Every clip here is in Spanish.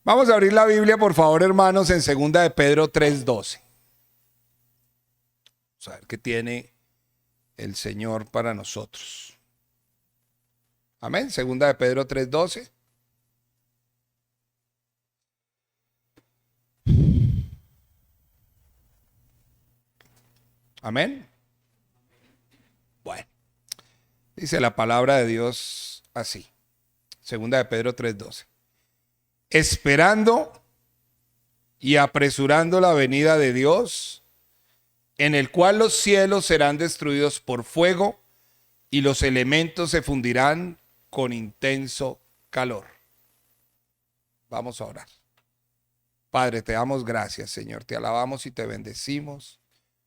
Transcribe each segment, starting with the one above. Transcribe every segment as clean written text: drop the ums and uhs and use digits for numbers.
Vamos a abrir la Biblia, por favor, hermanos, en segunda de Pedro 3:12. Vamos a ver qué tiene el Señor para nosotros. Amén. Segunda de Pedro 3:12. Amén. Bueno, dice la palabra de Dios así. Segunda de Pedro 3:12. Esperando y apresurando la venida de Dios, en el cual los cielos serán destruidos por fuego y los elementos se fundirán con intenso calor. Vamos a orar. Padre, te damos gracias, Señor. Te alabamos y te bendecimos.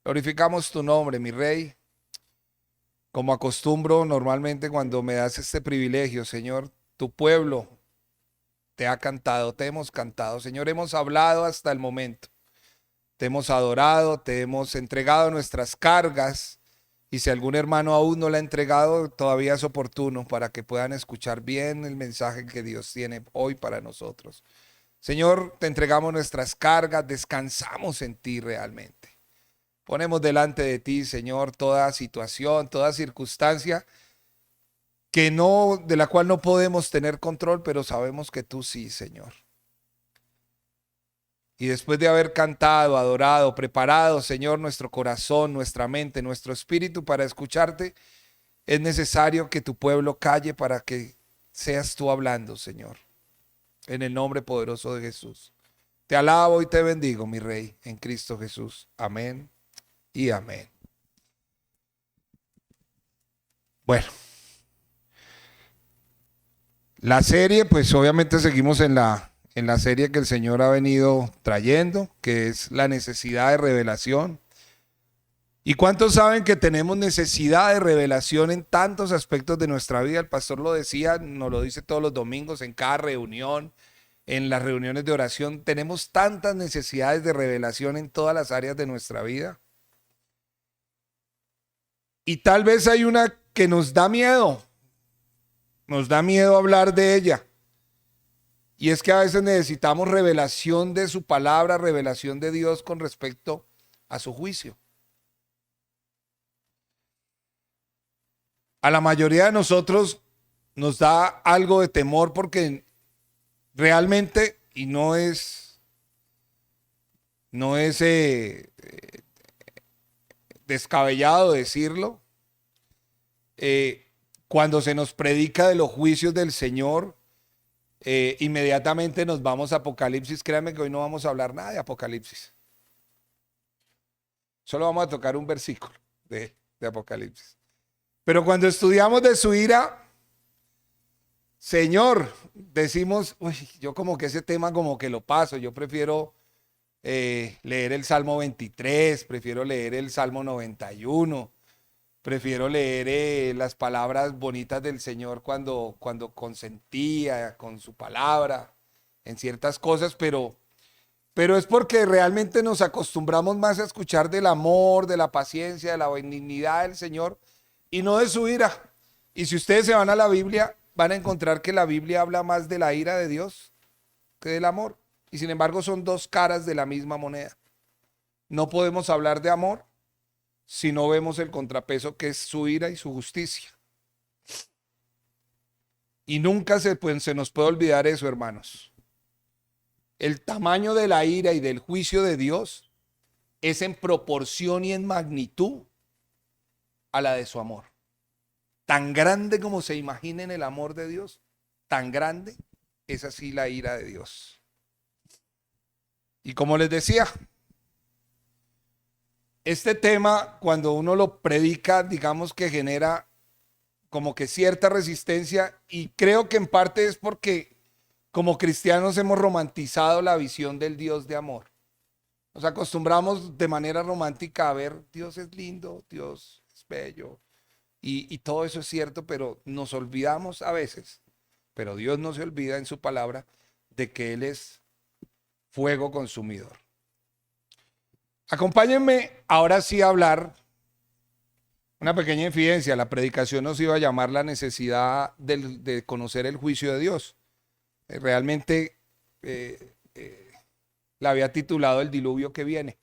Glorificamos tu nombre, mi Rey. Como acostumbro normalmente cuando me das este privilegio, Señor, tu pueblo te ha cantado, te hemos cantado. Señor, hemos hablado hasta el momento. Te hemos adorado, te hemos entregado nuestras cargas. Y si algún hermano aún no la ha entregado, todavía es oportuno para que puedan escuchar bien el mensaje que Dios tiene hoy para nosotros. Señor, te entregamos nuestras cargas, descansamos en ti realmente. Ponemos delante de ti, Señor, toda situación, toda circunstancia de la cual no podemos tener control, pero sabemos que tú sí, Señor. Y después de haber cantado, adorado, preparado, Señor, nuestro corazón, nuestra mente, nuestro espíritu para escucharte, es necesario que tu pueblo calle para que seas tú hablando, Señor. En el nombre poderoso de Jesús. Te alabo y te bendigo, mi Rey, en Cristo Jesús. Amén y amén. Bueno, la serie, pues obviamente seguimos en la serie que el Señor ha venido trayendo, que es la necesidad de revelación. ¿Y cuántos saben que tenemos necesidad de revelación en tantos aspectos de nuestra vida? El pastor lo decía, nos lo dice todos los domingos, en cada reunión, en las reuniones de oración. Tenemos tantas necesidades de revelación en todas las áreas de nuestra vida. Y tal vez hay una que nos da miedo hablar de ella. Y es que a veces necesitamos revelación de su palabra, revelación de Dios con respecto a su juicio. A la mayoría de nosotros nos da algo de temor porque realmente, y no es descabellado decirlo, cuando se nos predica de los juicios del Señor, inmediatamente nos vamos a Apocalipsis. Créanme que hoy no vamos a hablar nada de Apocalipsis. Solo vamos a tocar un versículo de Apocalipsis. Pero cuando estudiamos de su ira, Señor, decimos, uy, yo como que ese tema como que lo paso. Yo prefiero leer el Salmo 23, prefiero leer el Salmo 91. Prefiero leer las palabras bonitas del Señor cuando consentía con su palabra en ciertas cosas, pero es porque realmente nos acostumbramos más a escuchar del amor, de la paciencia, de la benignidad del Señor y no de su ira. Y si ustedes se van a la Biblia, van a encontrar que la Biblia habla más de la ira de Dios que del amor. Y sin embargo son dos caras de la misma moneda. No podemos hablar de amor si no vemos el contrapeso que es su ira y su justicia. Y nunca se nos puede olvidar eso, hermanos. El tamaño de la ira y del juicio de Dios es en proporción y en magnitud a la de su amor. Tan grande como se imaginen el amor de Dios, tan grande es así la ira de Dios. Y como les decía, este tema, cuando uno lo predica, digamos que genera como que cierta resistencia, y creo que en parte es porque como cristianos hemos romantizado la visión del Dios de amor. Nos acostumbramos de manera romántica a ver Dios es lindo, Dios es bello, y todo eso es cierto, pero nos olvidamos a veces, pero Dios no se olvida en su palabra de que Él es fuego consumidor. Acompáñenme ahora sí a hablar una pequeña infidencia. La predicación nos iba a llamar la necesidad de conocer el juicio de Dios. Realmente la había titulado El diluvio que viene.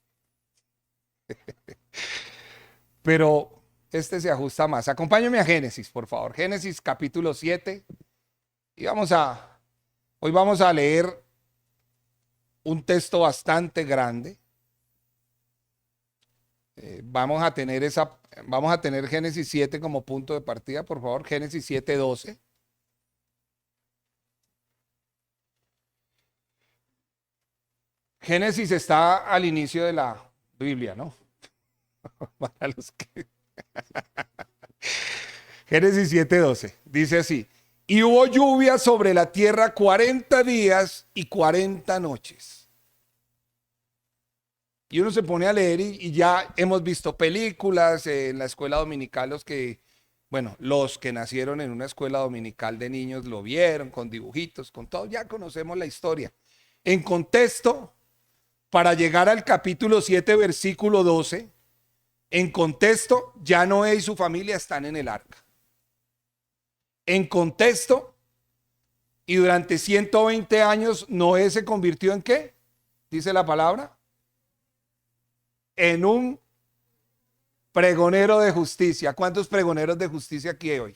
Pero este se ajusta más. Acompáñame a Génesis, por favor. Génesis capítulo 7. Y hoy vamos a leer un texto bastante grande. Vamos a tener Génesis 7 como punto de partida, por favor. Génesis 7:12. Génesis está al inicio de la Biblia, ¿no? Para los que... Génesis 7:12 dice así: y hubo lluvia sobre la tierra 40 días y 40 noches. Y uno se pone a leer y ya hemos visto películas en la escuela dominical, los que nacieron en una escuela dominical de niños lo vieron con dibujitos, con todo, ya conocemos la historia. En contexto, para llegar al capítulo 7, versículo 12, en contexto, ya Noé y su familia están en el arca. En contexto, y durante 120 años, Noé se convirtió ¿en qué? Dice la palabra. En un pregonero de justicia. ¿Cuántos pregoneros de justicia aquí hay hoy?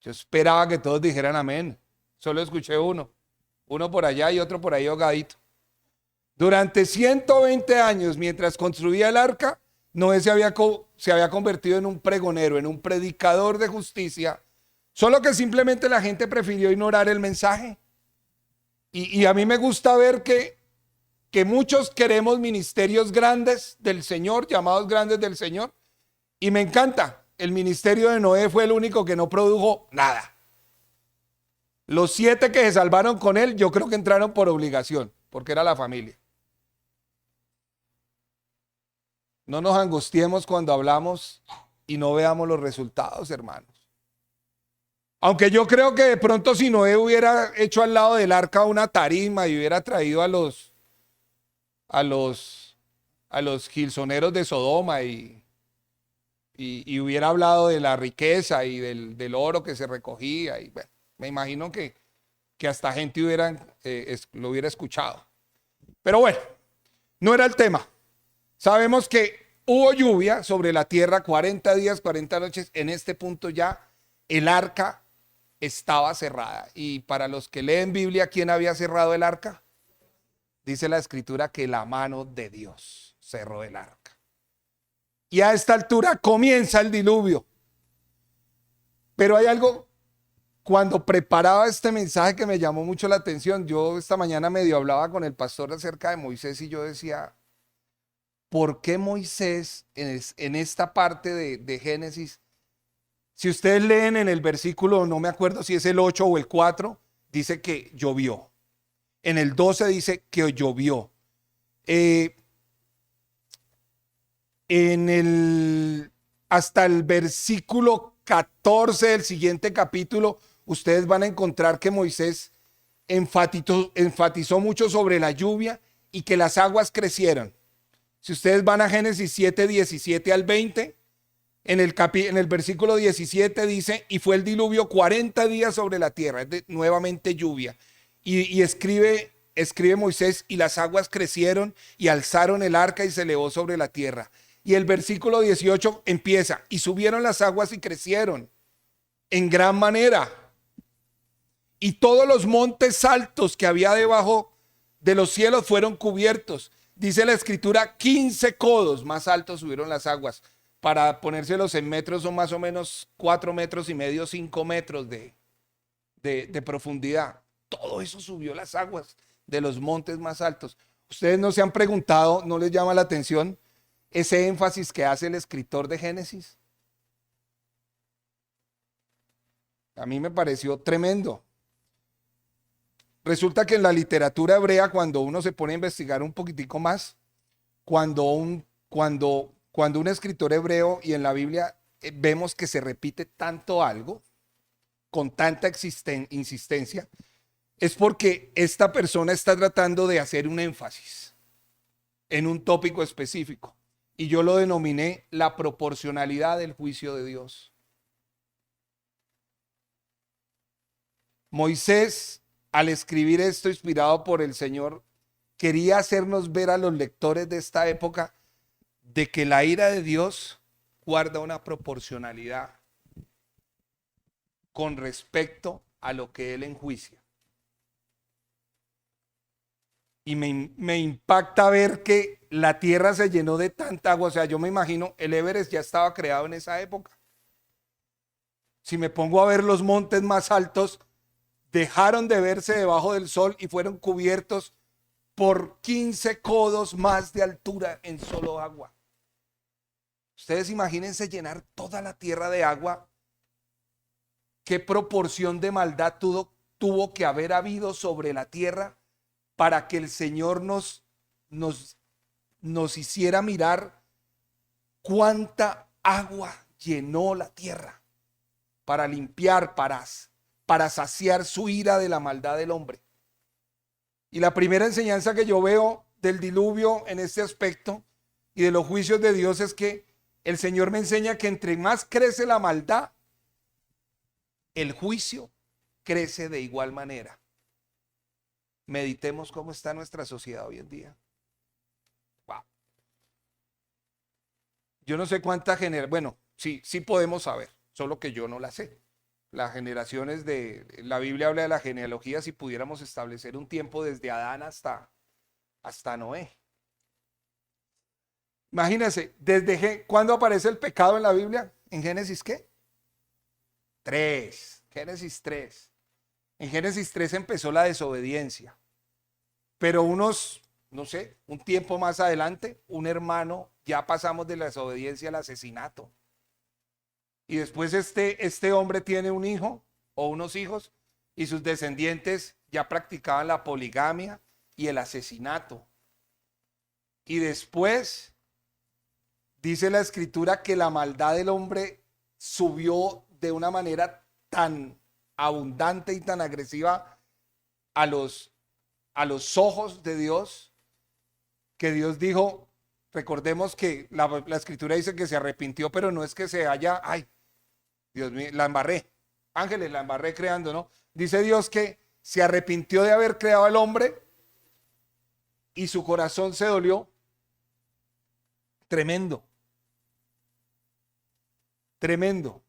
Yo esperaba que todos dijeran amén. Solo escuché uno por allá y otro por ahí ahogadito. Durante 120 años, mientras construía el arca, Noé se había convertido en un pregonero, en un predicador de justicia, solo que simplemente la gente prefirió ignorar el mensaje. Y a mí me gusta ver que muchos queremos ministerios grandes del Señor, llamados grandes del Señor, y me encanta. El ministerio de Noé fue el único que no produjo nada. Los 7 que se salvaron con él, yo creo que entraron por obligación, porque era la familia. No nos angustiemos cuando hablamos y no veamos los resultados, hermanos. Aunque yo creo que de pronto si Noé hubiera hecho al lado del arca una tarima y hubiera traído a los gilsoneros de Sodoma y hubiera hablado de la riqueza y del oro que se recogía, y bueno, me imagino que hasta gente lo hubiera escuchado. Pero bueno, no era el tema. Sabemos que hubo lluvia sobre la tierra 40 días, 40 noches. En este punto ya el arca estaba cerrada. Y para los que leen Biblia, ¿quién había cerrado el arca? Dice la escritura que la mano de Dios cerró el arca. Y a esta altura comienza el diluvio. Pero hay algo, cuando preparaba este mensaje que me llamó mucho la atención. Yo esta mañana medio hablaba con el pastor acerca de Moisés y yo decía, ¿por qué Moisés en esta parte de Génesis? Si ustedes leen en el versículo, no me acuerdo si es el 8 o el 4, dice que llovió. En el 12 dice que llovió. Hasta el versículo 14 del siguiente capítulo, ustedes van a encontrar que Moisés enfatizó mucho sobre la lluvia y que las aguas crecieron. Si ustedes van a Génesis 7, 17 al 20, en el versículo 17 dice, y fue el diluvio 40 días sobre la tierra, nuevamente lluvia. Y escribe Moisés, y las aguas crecieron y alzaron el arca y se elevó sobre la tierra. Y el versículo 18 empieza, y subieron las aguas y crecieron en gran manera. Y todos los montes altos que había debajo de los cielos fueron cubiertos. Dice la escritura, 15 codos más altos subieron las aguas. Para ponérselos en metros son más o menos 4,5 metros, 5 metros de profundidad. Todo eso subió las aguas de los montes más altos. Ustedes no se han preguntado, ¿no les llama la atención ese énfasis que hace el escritor de Génesis? A mí me pareció tremendo. Resulta que en la literatura hebrea, cuando uno se pone a investigar un poquitico más, cuando un escritor hebreo, y en la Biblia vemos que se repite tanto algo, con tanta insistencia, es porque esta persona está tratando de hacer un énfasis en un tópico específico. Y yo lo denominé la proporcionalidad del juicio de Dios. Moisés al escribir esto inspirado por el Señor, quería hacernos ver a los lectores de esta época de que la ira de Dios guarda una proporcionalidad con respecto a lo que Él enjuicia. Y me impacta ver que la tierra se llenó de tanta agua. O sea, yo me imagino, el Everest ya estaba creado en esa época. Si me pongo a ver los montes más altos, dejaron de verse debajo del sol y fueron cubiertos por 15 codos más de altura en solo agua. Ustedes imagínense llenar toda la tierra de agua. ¿Qué proporción de maldad tuvo que haber habido sobre la tierra para que el Señor nos hiciera mirar cuánta agua llenó la tierra para limpiar, para saciar su ira de la maldad del hombre? Y la primera enseñanza que yo veo del diluvio en este aspecto y de los juicios de Dios es que el Señor me enseña que entre más crece la maldad, el juicio crece de igual manera. Meditemos cómo está nuestra sociedad hoy en día. Wow. Yo no sé cuánta generación, bueno, sí podemos saber, solo que yo no la sé. Las generaciones la Biblia habla de la genealogía, si pudiéramos establecer un tiempo desde Adán hasta Noé. Imagínense, ¿cuándo aparece el pecado en la Biblia? ¿En Génesis qué? 3, Génesis 3. En Génesis 3 empezó la desobediencia, pero no sé, un tiempo más adelante, un hermano, ya pasamos de la desobediencia al asesinato. Y después este hombre tiene un hijo o unos hijos y sus descendientes ya practicaban la poligamia y el asesinato. Y después dice la escritura que la maldad del hombre subió de una manera tan abundante y tan agresiva a los ojos de Dios, que Dios dijo, recordemos que la escritura dice que se arrepintió, pero no es que se haya, ay, Dios mío, la embarré, ángeles, la embarré creando, ¿no? Dice Dios que se arrepintió de haber creado al hombre y su corazón se dolió. Tremendo. Tremendo.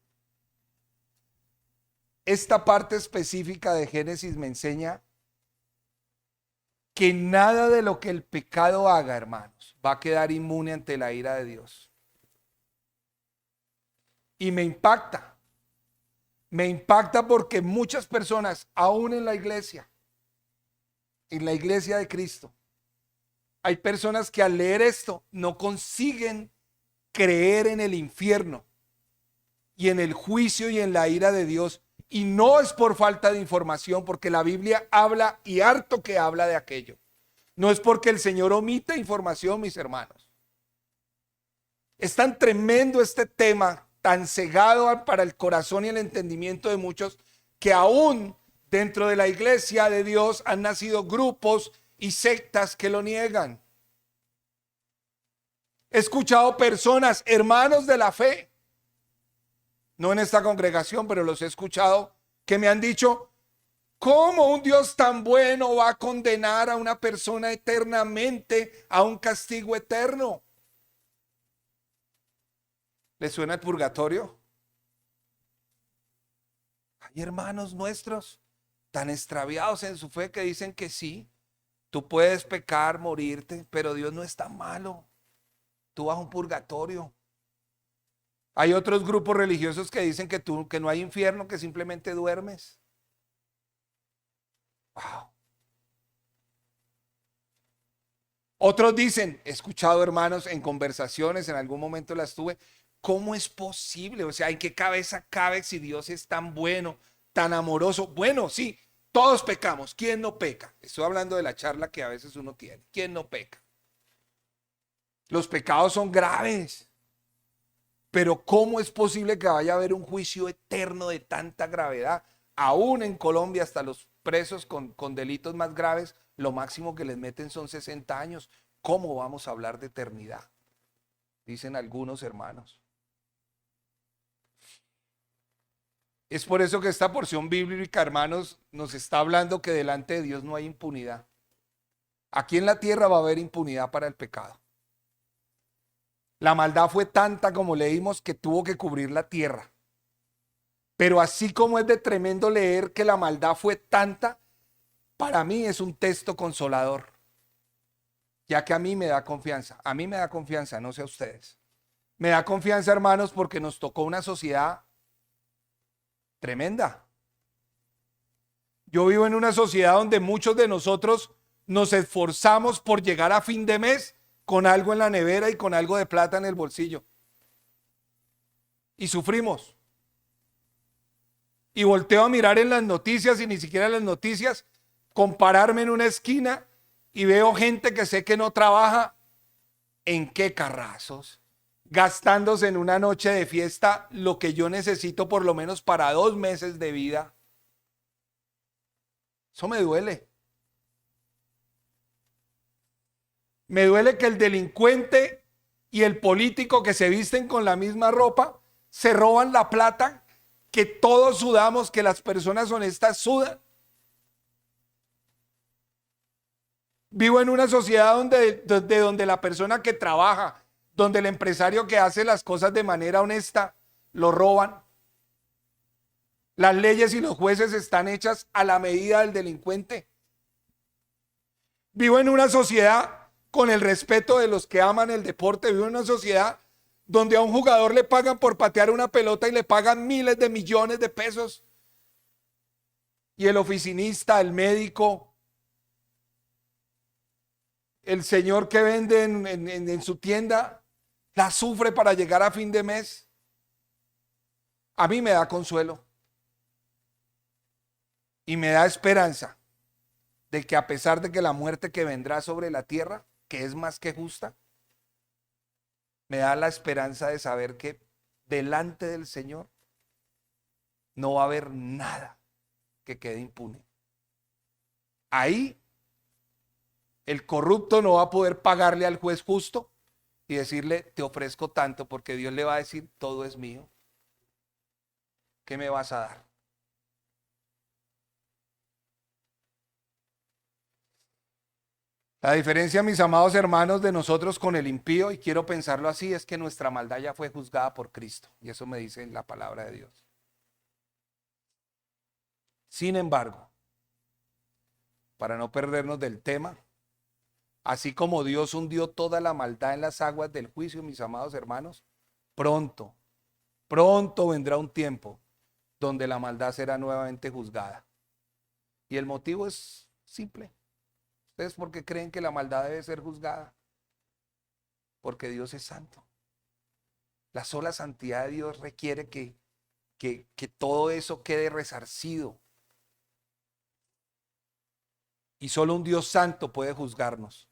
Esta parte específica de Génesis me enseña que nada de lo que el pecado haga, hermanos, va a quedar inmune ante la ira de Dios. Y me impacta porque muchas personas, aún en la iglesia de Cristo, hay personas que al leer esto no consiguen creer en el infierno y en el juicio y en la ira de Dios. Y no es por falta de información, porque la Biblia habla y harto que habla de aquello. No es porque el Señor omita información, mis hermanos. Es tan tremendo este tema, tan cegado para el corazón y el entendimiento de muchos, que aún dentro de la iglesia de Dios han nacido grupos y sectas que lo niegan. He escuchado personas, hermanos de la fe, no en esta congregación, pero los he escuchado, que me han dicho, ¿cómo un Dios tan bueno va a condenar a una persona eternamente a un castigo eterno? ¿Le suena el purgatorio? Hay hermanos nuestros tan extraviados en su fe que dicen que sí, tú puedes pecar, morirte, pero Dios no es tan malo. Tú vas a un purgatorio. Hay otros grupos religiosos que dicen que no hay infierno, que simplemente duermes. Wow. Otros dicen, he escuchado hermanos en conversaciones, en algún momento las tuve, ¿cómo es posible? O sea, ¿en qué cabeza cabe si Dios es tan bueno, tan amoroso? Bueno, sí, todos pecamos. ¿Quién no peca? Estoy hablando de la charla que a veces uno tiene. ¿Quién no peca? Los pecados son graves. Pero ¿cómo es posible que vaya a haber un juicio eterno de tanta gravedad? Aún en Colombia, hasta los presos con delitos más graves, lo máximo que les meten son 60 años. ¿Cómo vamos a hablar de eternidad? Dicen algunos hermanos. Es por eso que esta porción bíblica, hermanos, nos está hablando que delante de Dios no hay impunidad. Aquí en la tierra va a haber impunidad para el pecado. La maldad fue tanta, como leímos, que tuvo que cubrir la tierra. Pero así como es de tremendo leer que la maldad fue tanta, para mí es un texto consolador, ya que a mí me da confianza. A mí me da confianza, no sé a ustedes. Me da confianza, hermanos, porque nos tocó una sociedad tremenda. Yo vivo en una sociedad donde muchos de nosotros nos esforzamos por llegar a fin de mes con algo en la nevera y con algo de plata en el bolsillo. Y sufrimos. Y volteo a mirar en las noticias y ni siquiera en las noticias, compararme en una esquina y veo gente que sé que no trabaja. ¿En qué carrazos? Gastándose en una noche de fiesta lo que yo necesito por lo menos para 2 meses de vida. Eso me duele. Me duele que el delincuente y el político que se visten con la misma ropa se roban la plata que todos sudamos, que las personas honestas sudan. Vivo en una sociedad donde la persona que trabaja, donde el empresario que hace las cosas de manera honesta, lo roban. Las leyes y los jueces están hechas a la medida del delincuente. Vivo en una sociedad con el respeto de los que aman el deporte. Vivo en una sociedad donde a un jugador le pagan por patear una pelota y le pagan miles de millones de pesos. Y el oficinista, el médico, el señor que vende en su tienda, la sufre para llegar a fin de mes. A mí me da consuelo y me da esperanza de que a pesar de que la muerte que vendrá sobre la tierra, que es más que justa, me da la esperanza de saber que delante del Señor no va a haber nada que quede impune. Ahí el corrupto no va a poder pagarle al juez justo y decirle, te ofrezco tanto, porque Dios le va a decir, todo es mío. ¿Qué me vas a dar? La diferencia, mis amados hermanos, de nosotros con el impío, y quiero pensarlo así, es que nuestra maldad ya fue juzgada por Cristo. Y eso me dice la palabra de Dios. Sin embargo, para no perdernos del tema, así como Dios hundió toda la maldad en las aguas del juicio, mis amados hermanos, pronto, pronto vendrá un tiempo donde la maldad será nuevamente juzgada. Y el motivo es simple. ¿Ustedes por qué creen que la maldad debe ser juzgada? Porque Dios es santo. La sola santidad de Dios requiere que todo eso quede resarcido. Y solo un Dios santo puede juzgarnos.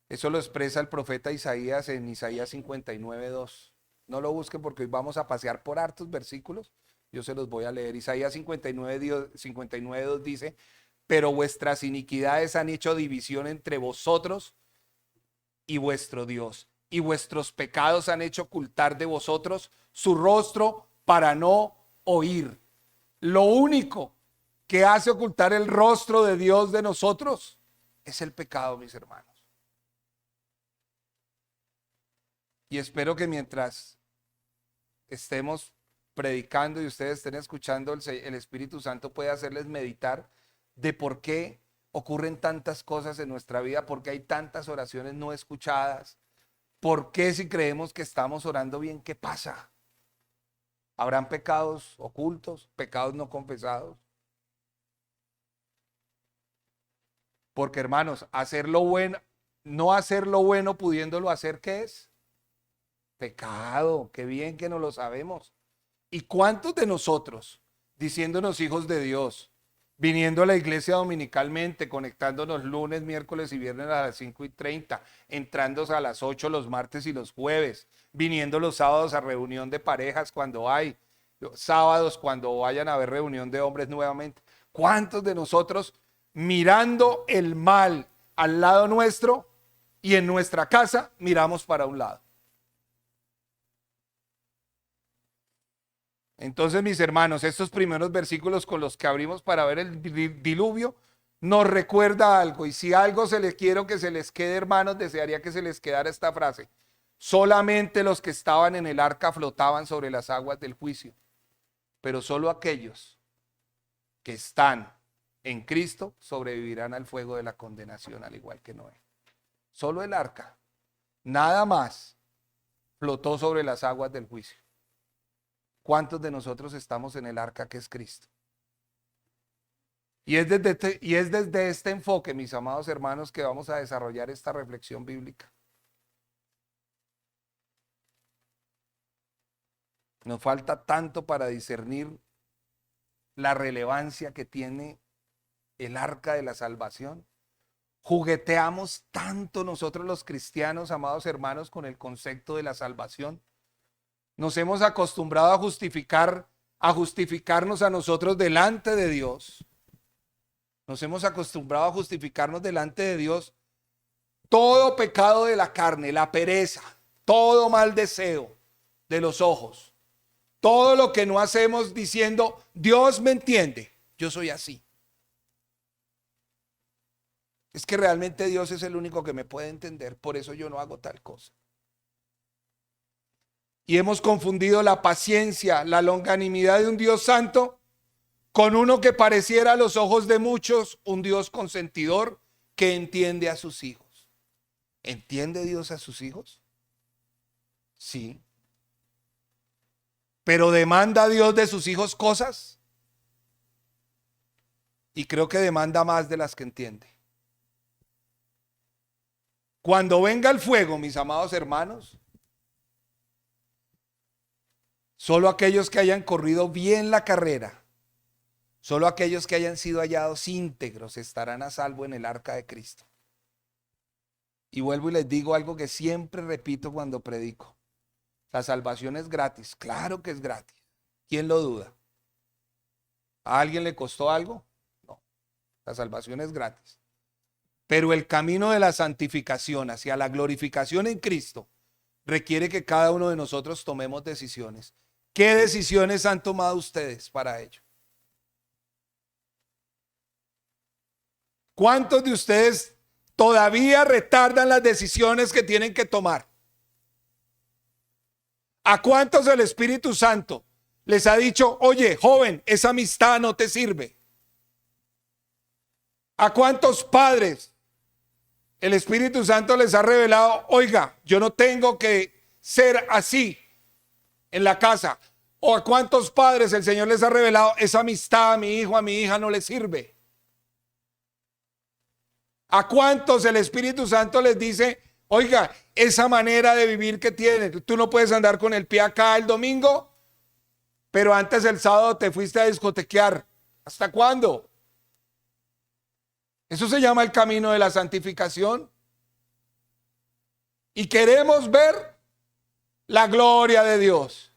Eso lo expresa el profeta Isaías en Isaías 59:2. No lo busquen porque hoy vamos a pasear por hartos versículos. Yo se los voy a leer. Isaías 59:2 dice, pero vuestras iniquidades han hecho división entre vosotros y vuestro Dios, y vuestros pecados han hecho ocultar de vosotros su rostro para no oír. Lo único que hace ocultar el rostro de Dios de nosotros es el pecado, mis hermanos. Y espero que mientras estemos predicando y ustedes estén escuchando, el Espíritu Santo puede hacerles meditar de por qué ocurren tantas cosas en nuestra vida, por qué hay tantas oraciones no escuchadas, por qué si creemos que estamos orando bien, ¿qué pasa? ¿Habrán pecados ocultos, pecados no confesados? Porque hermanos, hacer lo bueno, no hacer lo bueno pudiéndolo hacer, ¿qué es? Pecado. Qué bien que no lo sabemos. ¿Y cuántos de nosotros, diciéndonos hijos de Dios, viniendo a la iglesia dominicalmente, conectándonos lunes, miércoles y viernes a las 5:30, entrando a las 8 los martes y los jueves, viniendo los sábados a reunión de parejas cuando hay, sábados cuando vayan a haber reunión de hombres nuevamente? ¿Cuántos de nosotros mirando el mal al lado nuestro y en nuestra casa miramos para un lado? Entonces, mis hermanos, estos primeros versículos con los que abrimos para ver el diluvio nos recuerda algo. Y si algo se les quiero que se les quede, hermanos, desearía que se les quedara esta frase. Solamente los que estaban en el arca flotaban sobre las aguas del juicio, pero solo aquellos que están en Cristo sobrevivirán al fuego de la condenación, al igual que Noé. Solo el arca, nada más, flotó sobre las aguas del juicio. ¿Cuántos de nosotros estamos en el arca que es Cristo? Y es desde este enfoque, mis amados hermanos, que vamos a desarrollar esta reflexión bíblica. Nos falta tanto para discernir la relevancia que tiene el arca de la salvación. Jugueteamos tanto nosotros los cristianos, amados hermanos, con el concepto de la salvación. Nos hemos acostumbrado a justificarnos a nosotros delante de Dios. Nos hemos acostumbrado a justificarnos delante de Dios todo pecado de la carne, la pereza, todo mal deseo de los ojos, todo lo que no hacemos diciendo, Dios me entiende, yo soy así. Es que realmente Dios es el único que me puede entender, por eso yo no hago tal cosa. Y hemos confundido la paciencia, la longanimidad de un Dios santo con uno que pareciera a los ojos de muchos un Dios consentidor que entiende a sus hijos. ¿Entiende Dios a sus hijos? Sí. ¿Pero demanda Dios de sus hijos cosas? Y creo que demanda más de las que entiende. Cuando venga el fuego, mis amados hermanos, solo aquellos que hayan corrido bien la carrera, solo aquellos que hayan sido hallados íntegros estarán a salvo en el arca de Cristo. Y vuelvo y les digo algo que siempre repito cuando predico. La salvación es gratis. Claro que es gratis. ¿Quién lo duda? ¿A alguien le costó algo? No. La salvación es gratis. Pero el camino de la santificación hacia la glorificación en Cristo requiere que cada uno de nosotros tomemos decisiones. ¿Qué decisiones han tomado ustedes para ello? ¿Cuántos de ustedes todavía retardan las decisiones que tienen que tomar? ¿A cuántos el Espíritu Santo les ha dicho, oye, joven, esa amistad no te sirve? ¿A cuántos padres el Espíritu Santo les ha revelado, oiga, yo no tengo que ser así en la casa? ¿O a cuántos padres el Señor les ha revelado, esa amistad a mi hijo, a mi hija no le sirve? ¿A cuántos el Espíritu Santo les dice, oiga, esa manera de vivir que tienes, tú no puedes andar con el pie acá el domingo, pero antes el sábado te fuiste a discotequear? ¿Hasta cuándo? Eso se llama el camino de la santificación. Y queremos ver la gloria de Dios.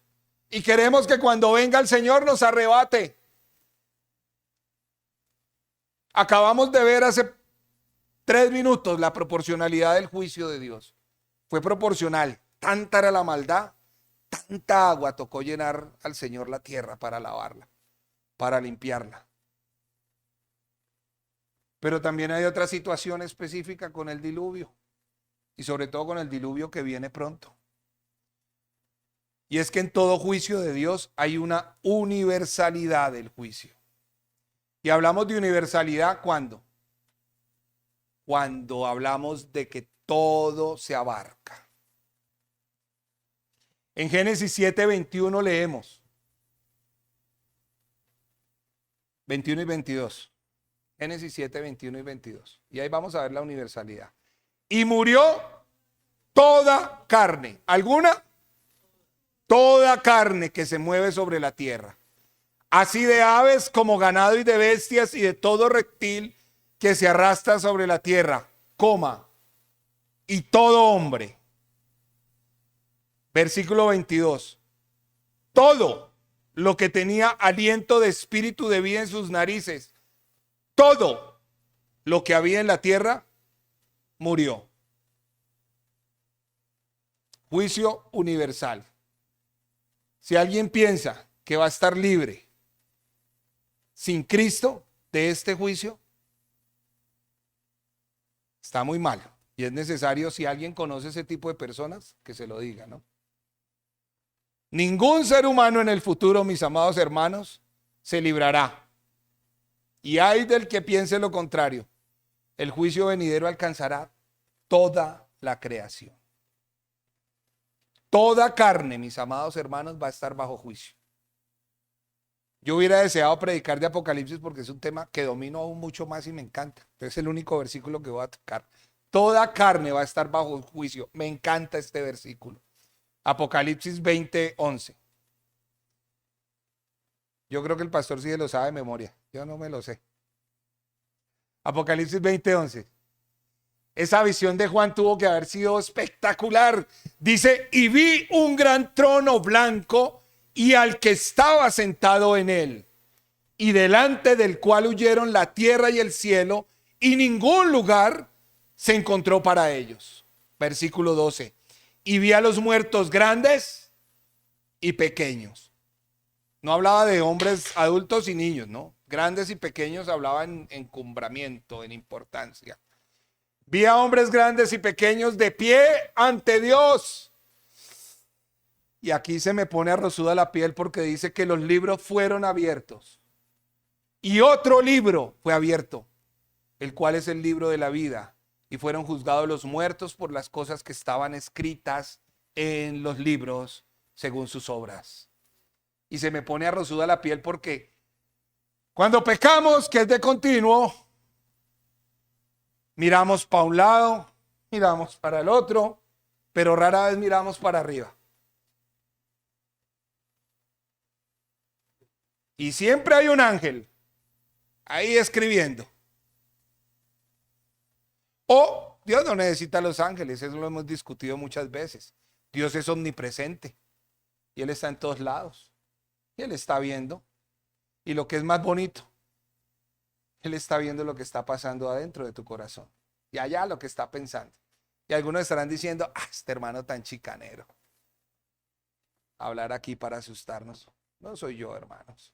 Y queremos que cuando venga el Señor nos arrebate. Acabamos de ver hace 3 minutos la proporcionalidad del juicio de Dios. Fue proporcional. Tanta era la maldad, tanta agua tocó llenar al Señor la tierra para lavarla, para limpiarla. Pero también hay otra situación específica con el diluvio. Y sobre todo con el diluvio que viene pronto. Y es que en todo juicio de Dios hay una universalidad del juicio. Y hablamos de universalidad ¿cuándo? Cuando hablamos de que todo se abarca. En Génesis 7:21 leemos. 21 y 22. Génesis 7:21 y 22. Y ahí vamos a ver la universalidad. Y murió toda carne. ¿Alguna? Toda carne que se mueve sobre la tierra. Así de aves como ganado y de bestias y de todo reptil que se arrastra sobre la tierra, coma, y todo hombre. Versículo 22. Todo lo que tenía aliento de espíritu de vida en sus narices, todo lo que había en la tierra, murió. Juicio universal. Si alguien piensa que va a estar libre sin Cristo de este juicio, está muy mal. Y es necesario, si alguien conoce ese tipo de personas, que se lo diga, ¿no? Ningún ser humano en el futuro, mis amados hermanos, se librará. Y hay del que piense lo contrario. El juicio venidero alcanzará toda la creación. Toda carne, mis amados hermanos, va a estar bajo juicio. Yo hubiera deseado predicar de Apocalipsis porque es un tema que domino aún mucho más y me encanta. Es el único versículo que voy a tocar. Toda carne va a estar bajo juicio. Me encanta este versículo. Apocalipsis 20:11. Yo creo que el pastor sí lo sabe de memoria. Yo no me lo sé. Apocalipsis 20:11. Esa visión de Juan tuvo que haber sido espectacular. Dice, y vi un gran trono blanco y al que estaba sentado en él, y delante del cual huyeron la tierra y el cielo, y ningún lugar se encontró para ellos. Versículo 12. Y vi a los muertos grandes y pequeños. No hablaba de hombres adultos y niños, ¿no? Grandes y pequeños hablaba en encumbramiento, en importancia. Vi a hombres grandes y pequeños de pie ante Dios. Y aquí se me pone arrozuda la piel porque dice que los libros fueron abiertos. Y otro libro fue abierto, el cual es el libro de la vida. Y fueron juzgados los muertos por las cosas que estaban escritas en los libros según sus obras. Y se me pone arrozuda la piel porque cuando pecamos, que es de continuo, miramos para un lado, miramos para el otro, pero rara vez miramos para arriba. Y siempre hay un ángel ahí escribiendo. O Dios no necesita a los ángeles, eso lo hemos discutido muchas veces. Dios es omnipresente y Él está en todos lados. Y Él está viendo. Y lo que es más bonito, Él está viendo lo que está pasando adentro de tu corazón. Y allá lo que está pensando. Y algunos estarán diciendo, este hermano tan chicanero. Hablar aquí para asustarnos. No soy yo, hermanos.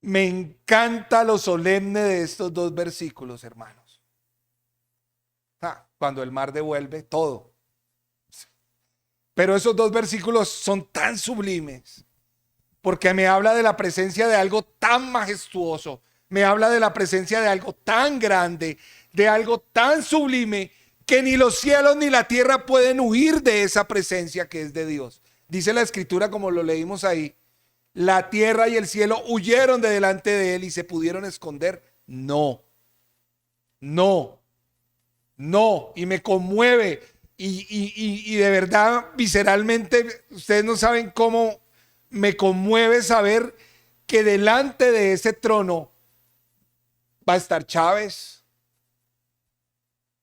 Me encanta lo solemne de estos dos versículos, hermanos. Cuando el mar devuelve todo. Pero esos dos versículos son tan sublimes. Porque me habla de la presencia de algo tan majestuoso. Me habla de la presencia de algo tan grande, de algo tan sublime, que ni los cielos ni la tierra pueden huir de esa presencia que es de Dios. Dice la escritura, como lo leímos ahí, la tierra y el cielo huyeron de delante de él y se pudieron esconder. No, no, no. Y me conmueve. Y de verdad, visceralmente, ustedes no saben cómo me conmueve saber que delante de ese trono va a estar Chávez,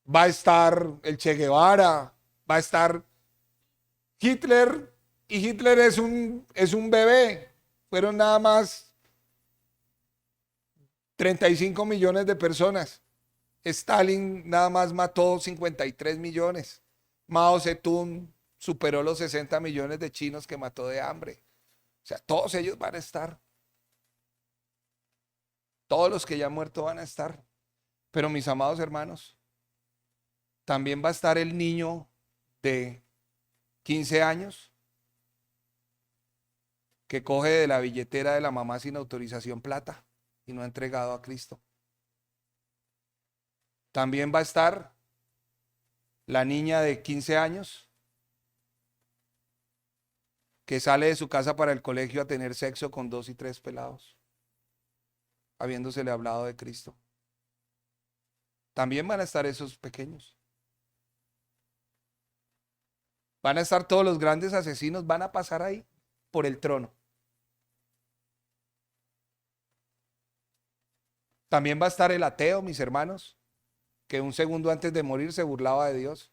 va a estar el Che Guevara, va a estar Hitler, y Hitler es un bebé. Fueron nada más 35 millones de personas. Stalin nada más mató 53 millones. Mao Zedong superó los 60 millones de chinos que mató de hambre. O sea, todos ellos van a estar. Todos los que ya han muerto van a estar. Pero mis amados hermanos, también va a estar el niño de 15 años que coge de la billetera de la mamá sin autorización plata y no ha entregado a Cristo. También va a estar la niña de 15 años que sale de su casa para el colegio a tener sexo con 2 y 3 pelados, habiéndosele hablado de Cristo. También van a estar esos pequeños. Van a estar todos los grandes asesinos, van a pasar ahí por el trono. También va a estar el ateo, mis hermanos, que un segundo antes de morir se burlaba de Dios.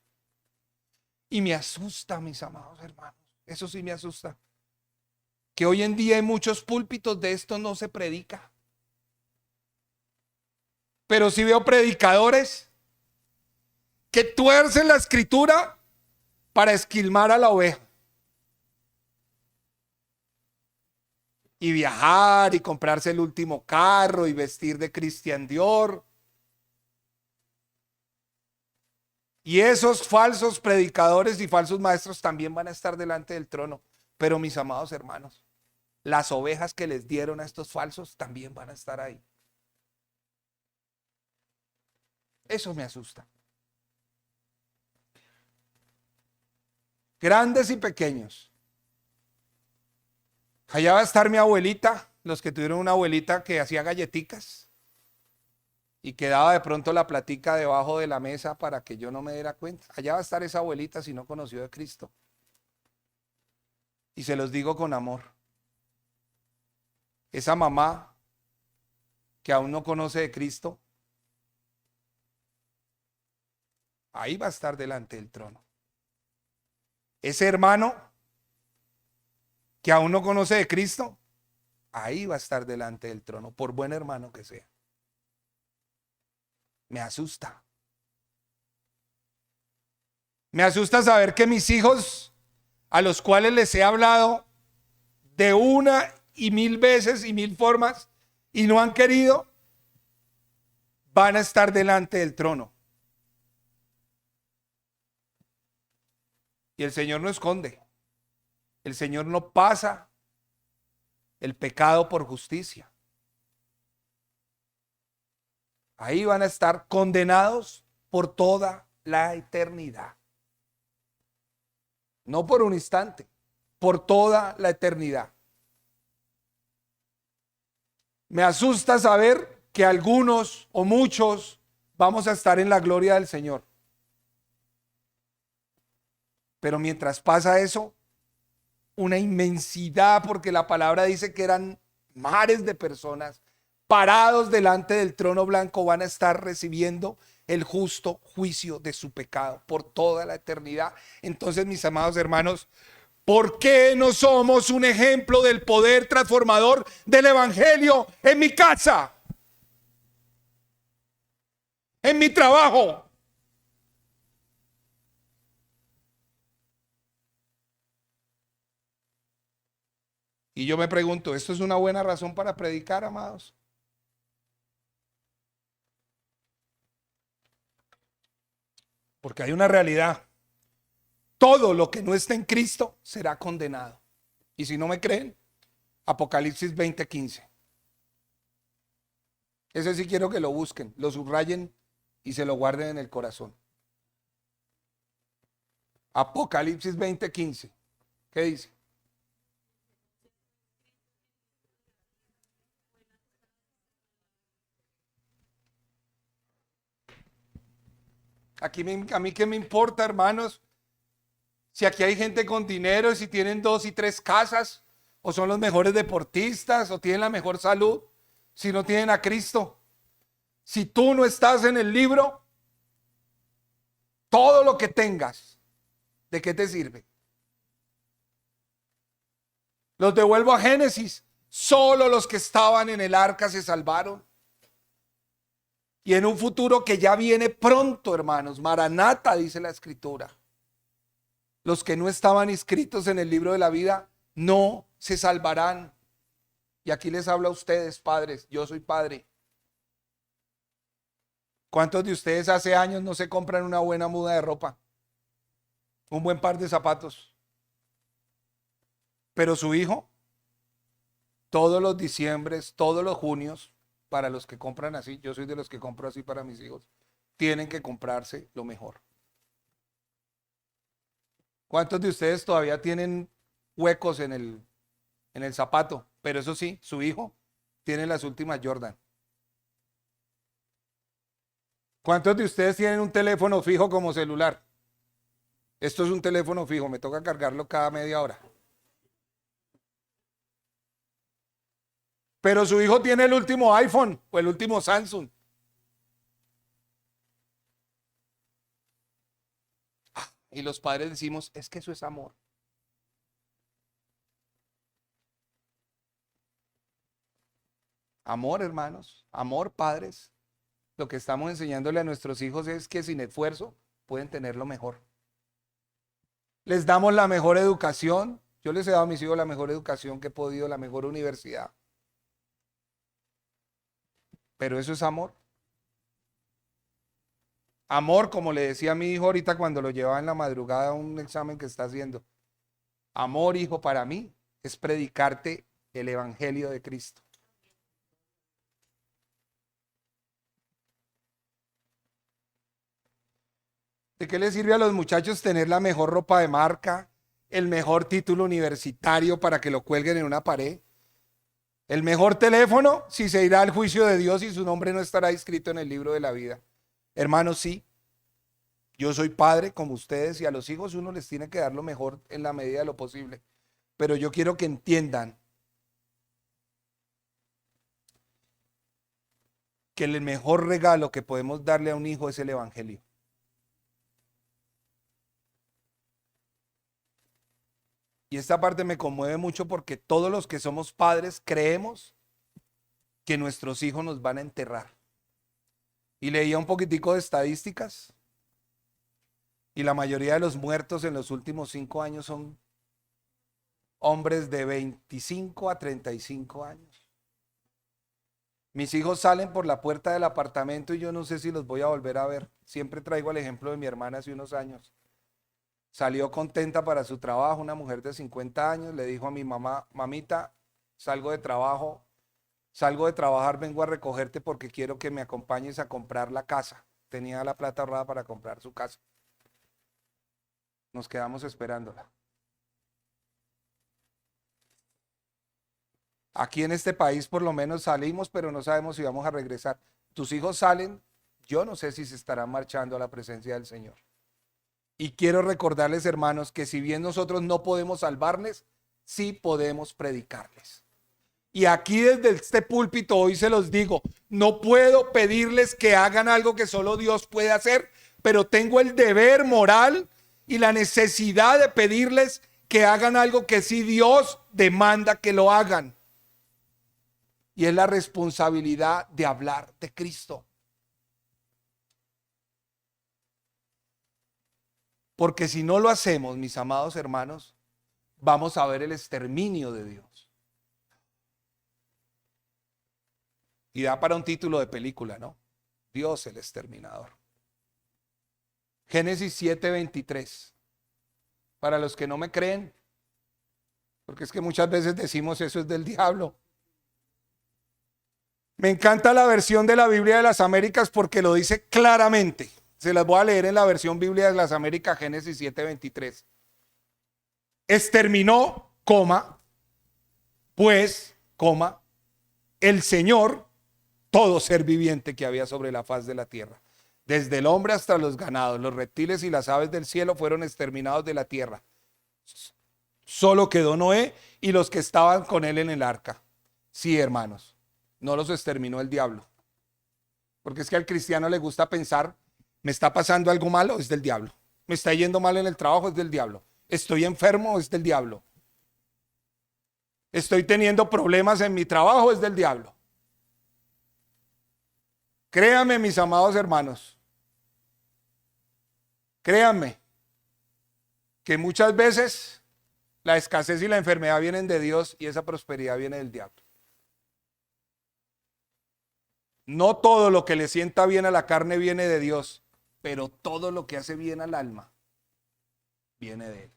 Y me asusta, mis amados hermanos. Eso sí me asusta. Que hoy en día en muchos púlpitos de esto no se predica. Pero sí veo predicadores que tuercen la escritura para esquilmar a la oveja. y viajar y comprarse el último carro y vestir de Christian Dior. Y esos falsos predicadores y falsos maestros también van a estar delante del trono. Pero mis amados hermanos, las ovejas que les dieron a estos falsos también van a estar ahí. Eso me asusta. Grandes y pequeños. Allá va a estar mi abuelita, los que tuvieron una abuelita que hacía galletitas y quedaba de pronto la platica debajo de la mesa para que yo no me diera cuenta. Allá va a estar esa abuelita si no conoció a Cristo. Y se los digo con amor. Esa mamá que aún no conoce de Cristo, ahí va a estar delante del trono. Ese hermano que aún no conoce de Cristo, ahí va a estar delante del trono, por buen hermano que sea. Me asusta. Me asusta saber que mis hijos, a los cuales les he hablado de una y mil veces y mil formas y no han querido, van a estar delante del trono. Y el Señor no esconde. El Señor no pasa el pecado por justicia. Ahí van a estar condenados por toda la eternidad. No por un instante, por toda la eternidad. Me asusta saber que algunos o muchos vamos a estar en la gloria del Señor. Pero mientras pasa eso, una inmensidad, porque la palabra dice que eran mares de personas parados delante del trono blanco, van a estar recibiendo el justo juicio de su pecado por toda la eternidad. Entonces, mis amados hermanos, ¿por qué no somos un ejemplo del poder transformador del evangelio en mi casa, en mi trabajo? Y yo me pregunto, ¿esto es una buena razón para predicar, amados? Porque hay una realidad. Todo lo que no está en Cristo será condenado. Y si no me creen, Apocalipsis 20:15. Ese sí quiero que lo busquen, lo subrayen y se lo guarden en el corazón. Apocalipsis 20:15. ¿Qué dice? A mí qué me importa, hermanos, si aquí hay gente con dinero, si tienen 2 y 3 casas, o son los mejores deportistas, o tienen la mejor salud, si no tienen a Cristo. Si tú no estás en el libro, todo lo que tengas, ¿de qué te sirve? Los devuelvo a Génesis. Solo los que estaban en el arca se salvaron. Y en un futuro que ya viene pronto, hermanos, Maranata, dice la Escritura, los que no estaban inscritos en el libro de la vida no se salvarán. Y aquí les hablo a ustedes, padres. Yo soy padre. ¿Cuántos de ustedes hace años no se compran una buena muda de ropa? Un buen par de zapatos. Pero su hijo, todos los diciembres, todos los junios, para los que compran así, yo soy de los que compro así para mis hijos, tienen que comprarse lo mejor. ¿Cuántos de ustedes todavía tienen huecos en el zapato? Pero eso sí, su hijo tiene las últimas Jordan. ¿Cuántos de ustedes tienen un teléfono fijo como celular? Esto es un teléfono fijo, me toca cargarlo cada media hora. Pero su hijo tiene el último iPhone o el último Samsung. Y los padres decimos, es que eso es amor. Amor, hermanos, amor, padres. Lo que estamos enseñándole a nuestros hijos es que sin esfuerzo pueden tener lo mejor. Les damos la mejor educación, Yo les he dado a mis hijos la mejor educación que he podido, la mejor universidad. Pero eso es amor. Amor, como le decía a mi hijo ahorita cuando lo llevaba en la madrugada a un examen que está haciendo. Amor, hijo, para mí es predicarte el evangelio de Cristo. ¿De qué le sirve a los muchachos tener la mejor ropa de marca, el mejor título universitario para que lo cuelguen en una pared? El mejor teléfono si se irá al juicio de Dios y su nombre no estará escrito en el libro de la vida. Hermanos, sí, yo soy padre como ustedes y a los hijos uno les tiene que dar lo mejor en la medida de lo posible. Pero yo quiero que entiendan que el mejor regalo que podemos darle a un hijo es el evangelio. Y esta parte me conmueve mucho porque todos los que somos padres creemos que nuestros hijos nos van a enterrar. Y leía un poquitico de estadísticas y la mayoría de los muertos en los últimos 5 años son hombres de 25 a 35 años. Mis hijos salen por la puerta del apartamento y yo no sé si los voy a volver a ver. Siempre traigo el ejemplo de mi hermana hace unos años. Salió contenta para su trabajo, una mujer de 50 años, le dijo a mi mamá, mamita, salgo de trabajar, vengo a recogerte porque quiero que me acompañes a comprar la casa. Tenía la plata ahorrada para comprar su casa. Nos quedamos esperándola. Aquí en este país por lo menos salimos, pero no sabemos si vamos a regresar. Tus hijos salen, yo no sé si se estarán marchando a la presencia del Señor. Y quiero recordarles, hermanos, que si bien nosotros no podemos salvarles, sí podemos predicarles. Y aquí desde este púlpito hoy se los digo, no puedo pedirles que hagan algo que solo Dios puede hacer, pero tengo el deber moral y la necesidad de pedirles que hagan algo que sí Dios demanda que lo hagan. Y es la responsabilidad de hablar de Cristo. Porque si no lo hacemos, mis amados hermanos, vamos a ver el exterminio de Dios. Y da para un título de película, ¿no? Dios el exterminador. Génesis 7:23. Para los que no me creen, porque es que muchas veces decimos eso es del diablo. Me encanta la versión de la Biblia de las Américas porque lo dice claramente. Se las voy a leer en la versión Biblia de las Américas, Génesis 7:23. Exterminó, pues, el Señor todo ser viviente que había sobre la faz de la tierra. Desde el hombre hasta los ganados, los reptiles y las aves del cielo fueron exterminados de la tierra. Solo quedó Noé y los que estaban con él en el arca. Sí, hermanos, no los exterminó el diablo. Porque es que al cristiano le gusta pensar, me está pasando algo malo, es del diablo. Me está yendo mal en el trabajo, es del diablo. Estoy enfermo, es del diablo. Estoy teniendo problemas en mi trabajo, es del diablo. Créanme, mis amados hermanos, créanme que muchas veces la escasez y la enfermedad vienen de Dios y esa prosperidad viene del diablo. No todo lo que le sienta bien a la carne viene de Dios, pero todo lo que hace bien al alma viene de Él.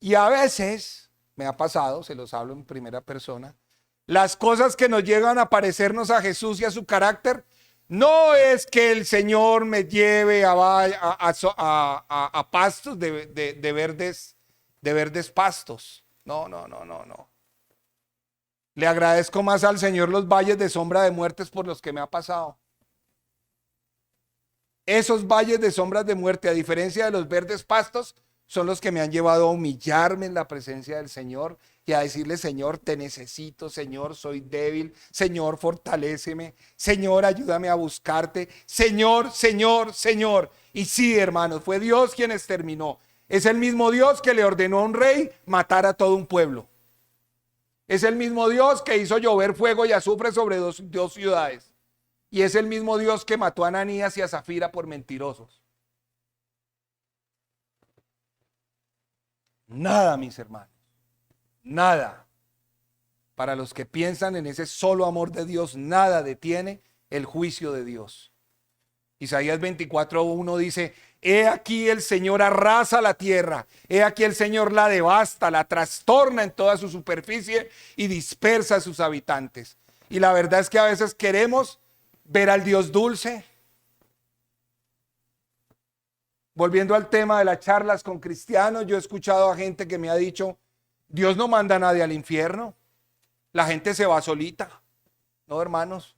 Y a veces, me ha pasado, se los hablo en primera persona, las cosas que nos llegan a parecernos a Jesús y a su carácter, no es que el Señor me lleve a pastos de verdes pastos. No. Le agradezco más al Señor los valles de sombra de muertes por los que me ha pasado. Esos valles de sombras de muerte, a diferencia de los verdes pastos, son los que me han llevado a humillarme en la presencia del Señor y a decirle, Señor, te necesito, Señor, soy débil, Señor, fortaléceme, Señor, ayúdame a buscarte, Señor. Y sí, hermanos, fue Dios quien exterminó. Es el mismo Dios que le ordenó a un rey matar a todo un pueblo. Es el mismo Dios que hizo llover fuego y azufre sobre dos ciudades. Y es el mismo Dios que mató a Ananías y a Zafira por mentirosos. Nada, mis hermanos. Nada. Para los que piensan en ese solo amor de Dios, nada detiene el juicio de Dios. Isaías 24:1 dice: he aquí el Señor arrasa la tierra, he aquí el Señor la devasta, la trastorna en toda su superficie y dispersa a sus habitantes. Y la verdad es que a veces queremos ver al Dios dulce. Volviendo al tema de las charlas con cristianos, yo he escuchado a gente que me ha dicho: Dios no manda a nadie al infierno, la gente se va solita. No, hermanos,